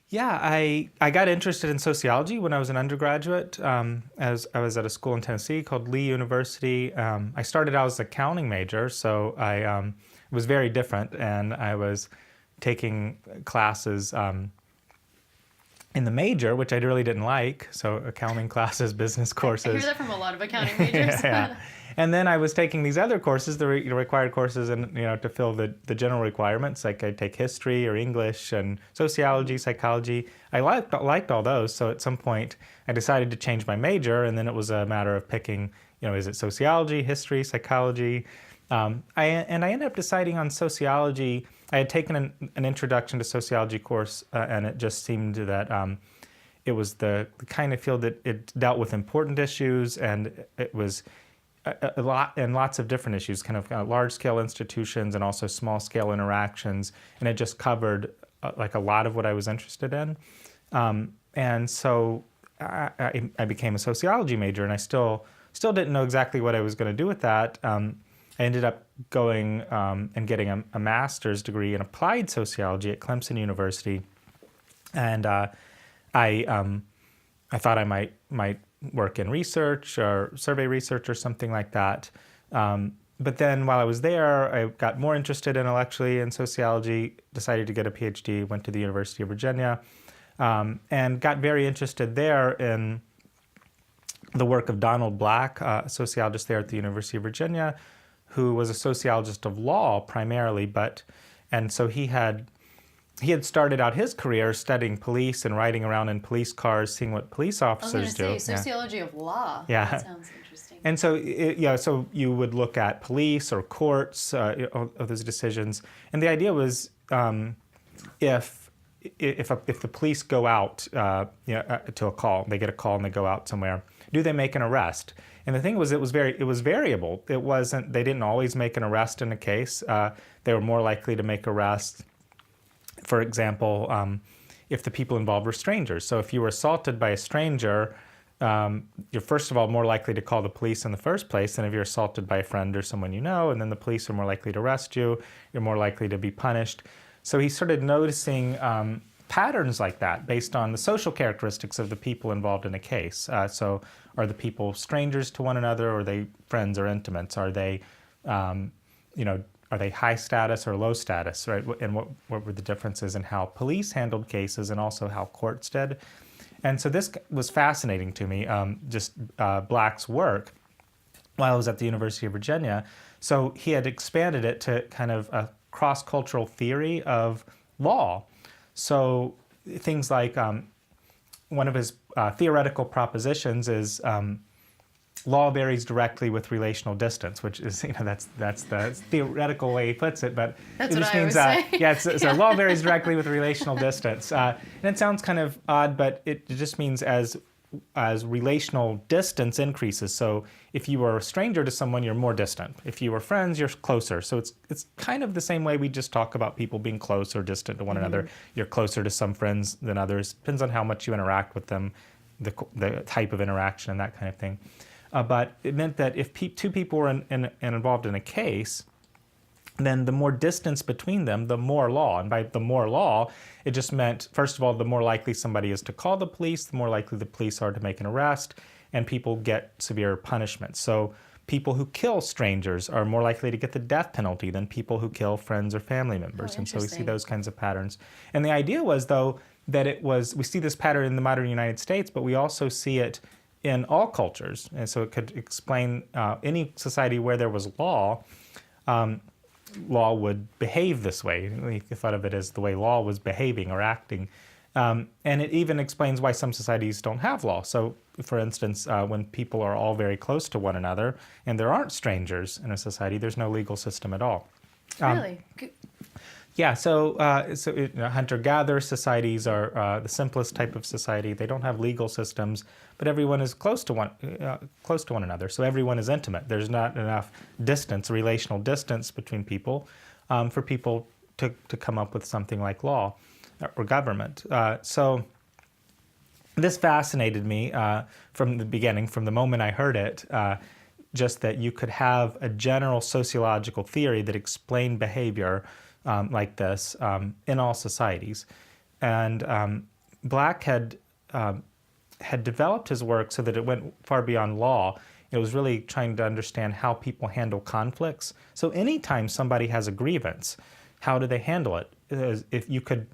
Yeah, I got interested in sociology when I was an undergraduate. As I was at a school in Tennessee called Lee University. I started out as an accounting major, so it was very different, and I was taking classes in the major, which I really didn't like. So accounting classes, business I hear courses. that from a lot of accounting majors. Yeah. And then I was taking these other courses, the required courses, and to fill the general requirements. Like I'd take history or English and sociology, psychology. I liked all those. So at some point, I decided to change my major, and then it was a matter of picking. Is it sociology, history, psychology? I ended up deciding on sociology. I had taken an introduction to sociology course, and it just seemed that it was the kind of field that it dealt with important issues, and it was a lot and lots of different issues, kind of large-scale institutions and also small-scale interactions, and it just covered like a lot of what I was interested in. And so I became a sociology major, and I still didn't know exactly what I was going to do with that. I ended up going and getting a master's degree in applied sociology at Clemson University, and I thought I might work in research or survey research or something like that. But then while I was there, I got more interested intellectually in sociology, decided to get a PhD, went to the University of Virginia, and got very interested there in the work of Donald Black, a sociologist there at the University of Virginia, who was a sociologist of law primarily, and so he had started out his career studying police and riding around in police cars, seeing what police officers do. I was going to say, Sociology of Law. Yeah. That sounds interesting. And so, so you would look at police or courts of those decisions, and the idea was if the police go out to a call, they get a call and they go out somewhere, do they make an arrest? And the thing was, it was variable. It wasn't. They didn't always make an arrest in a case. They were more likely to make arrests. For example, if the people involved were strangers. So if you were assaulted by a stranger, you're first of all more likely to call the police in the first place than if you're assaulted by a friend or someone you know, and then the police are more likely to arrest you. You're more likely to be punished. So he started noticing patterns like that based on the social characteristics of the people involved in a case. So are the people strangers to one another, or are they friends or intimates? Are they, are they high status or low status, right? And what were the differences in how police handled cases and also how courts did? And so this was fascinating to me, Black's work while I was at the University of Virginia. So he had expanded it to kind of a cross-cultural theory of law. So things like one of his theoretical propositions is law varies directly with relational distance, which is, that's the theoretical way he puts it, but that's it just means so law varies directly with relational distance. And it sounds kind of odd, but it just means as relational distance increases. So if you were a stranger to someone, you're more distant. If you were friends, you're closer. So it's kind of the same way we just talk about people being close or distant to one another. You're closer to some friends than others. Depends on how much you interact with them, the type of interaction and that kind of thing. But it meant that if two people were involved in a case, then the more distance between them, the more law. And by the more law, it just meant, first of all, the more likely somebody is to call the police, the more likely the police are to make an arrest, and people get severe punishment. So people who kill strangers are more likely to get the death penalty than people who kill friends or family members. And so we see those kinds of patterns. And the idea was, though, that we see this pattern in the modern United States, but we also see it in all cultures. And so it could explain any society where there was law, law would behave this way. We thought of it as the way law was behaving or acting. And it even explains why some societies don't have law. So, for instance, when people are all very close to one another and there aren't strangers in a society, there's no legal system at all. Really? Yeah, so hunter-gatherer societies are the simplest type of society. They don't have legal systems, but everyone is close to one another. So everyone is intimate. There's not enough distance, relational distance between people, for people to come up with something like law or government. So this fascinated me from the beginning, from the moment I heard it. Just that you could have a general sociological theory that explained behavior like this in all societies. And Black had developed his work so that it went far beyond law. It was really trying to understand how people handle conflicts. So anytime somebody has a grievance, how do they handle it? If you could,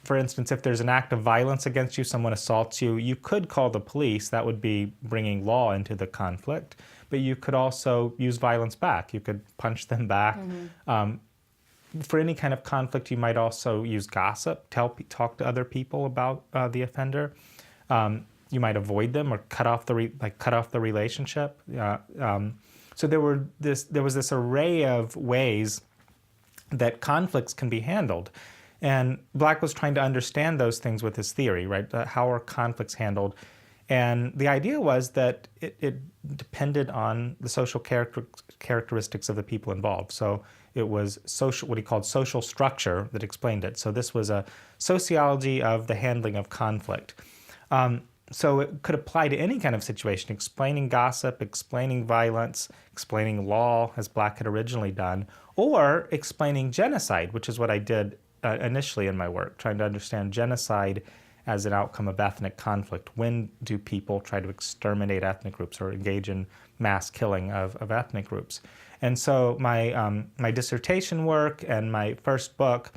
for instance, if there's an act of violence against you, someone assaults you, you could call the police. That would be bringing law into the conflict. But you could also use violence back. You could punch them back. For any kind of conflict, you might also use gossip, talk to other people about the offender. You might avoid them or cut off the relationship. So there was this array of ways that conflicts can be handled, and Black was trying to understand those things with his theory, right? How are conflicts handled? And the idea was that it depended on the social characteristics of the people involved. So it was what he called social structure that explained it. So this was a sociology of the handling of conflict. So it could apply to any kind of situation, explaining gossip, explaining violence, explaining law, as Black had originally done, or explaining genocide, which is what I did initially in my work, trying to understand genocide as an outcome of ethnic conflict. When do people try to exterminate ethnic groups or engage in mass killing of ethnic groups? And so my dissertation work and my first book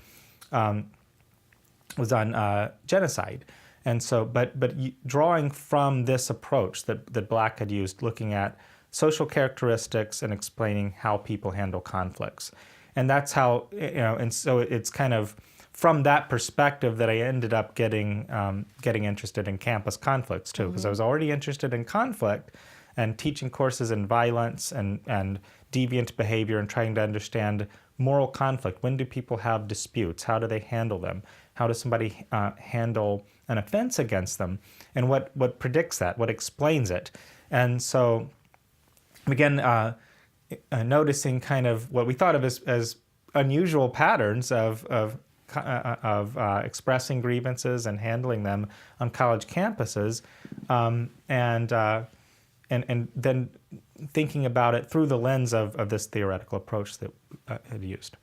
was on genocide. And so, but drawing from this approach that Black had used, looking at social characteristics and explaining how people handle conflicts. And that's how, and so it's kind of from that perspective that I ended up getting interested in campus conflicts too, because I was already interested in conflict and teaching courses in violence and deviant behavior and trying to understand moral conflict. When do people have disputes? How do they handle them? How does somebody handle an offense against them? And what predicts that? What explains it? And so, again, noticing kind of what we thought of as unusual patterns of expressing grievances and handling them on college campuses, and then thinking about it through the lens of this theoretical approach that I had used.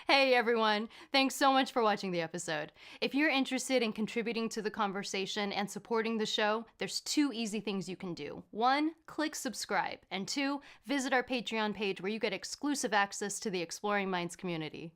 Hey everyone, thanks so much for watching the episode. If you're interested in contributing to the conversation and supporting the show, there's 2 easy things you can do. 1, click subscribe, and 2, visit our Patreon page where you get exclusive access to the Exploring Minds community.